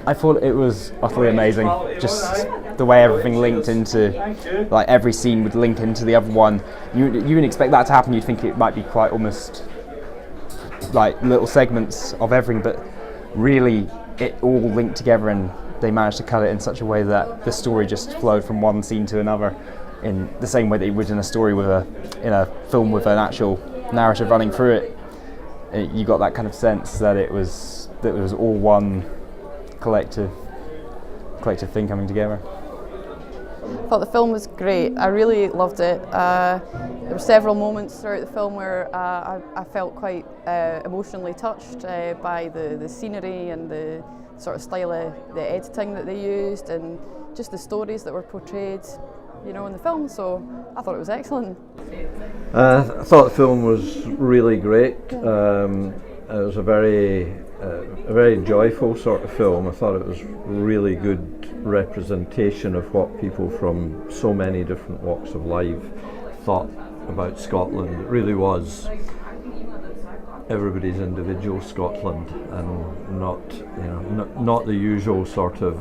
I thought it was utterly amazing. Just the way everything linked into, like every scene would link into the other one. You wouldn't expect that to happen. You'd think it might be quite almost like little segments of everything, but really it all linked together, and they managed to cut it in such a way that the story just flowed from one scene to another in the same way that you would in a story in a film with an actual narrative running through it. You got that kind of sense that it was all one collective thing coming together. I thought the film was great. I really loved it. There were several moments throughout the film where I felt quite emotionally touched by the scenery and the sort of style of the editing that they used, and just the stories that were portrayed, in the film. So I thought it was excellent. I thought the film was really great. It was a very joyful sort of film. I thought it was really good representation of what people from so many different walks of life thought about Scotland. It really was everybody's individual Scotland, and not the usual sort of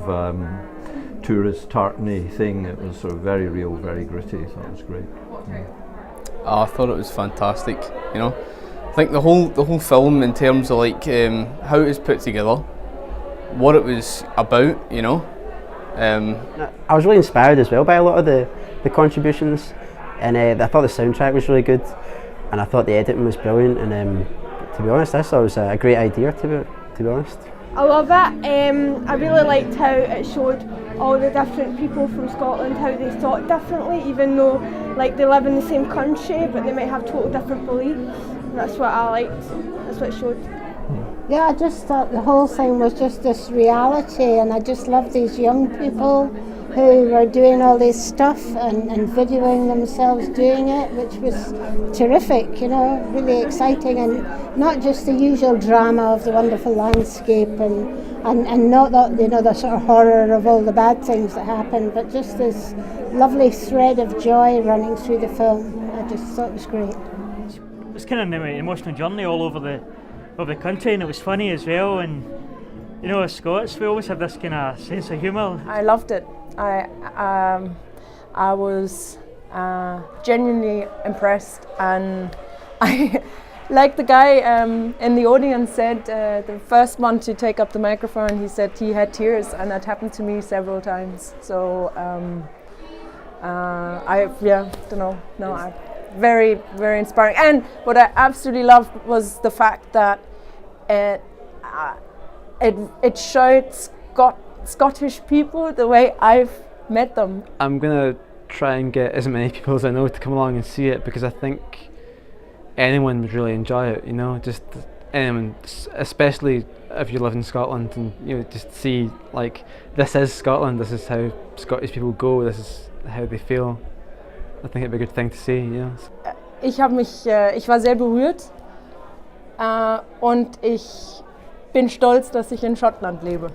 tourist tartany thing. It was sort of very real, very gritty. I thought it was great. Yeah. I thought it was fantastic. I think the whole film, in terms of like how it was put together, what it was about. I was really inspired as well by a lot of the contributions, and I thought the soundtrack was really good, and I thought the editing was brilliant. And to be honest, I thought it was a great idea. To be honest, I love it. I really liked how it showed all the different people from Scotland, how they thought differently, even though like they live in the same country, but they might have total different beliefs. And that's what I liked. That's what it showed. Yeah, I just thought the whole thing was just this reality, and I just love these young people who were doing all this stuff and videoing themselves doing it, which was terrific, really exciting, and not just the usual drama of the wonderful landscape and not the sort of horror of all the bad things that happen, but just this lovely thread of joy running through the film. I just thought it was great. It was kind of an emotional journey all over the country, and it was funny as well. And as Scots, we always have this kind of sense of humour. I loved it. I was genuinely impressed, and I, like the guy in the audience said, the first one to take up the microphone, he said he had tears, and that happened to me several times. So very, very inspiring. And what I absolutely loved was the fact that it showed Scottish people the way I've met them. I'm gonna try and get as many people as I know to come along and see it, because I think anyone would really enjoy it. Just anyone, especially if you live in Scotland, and just see like this is Scotland. This is how Scottish people go. This is how they feel. I think it'd be a good thing to see. Ich war sehr berührt und ich bin stolz, dass ich in Schottland lebe.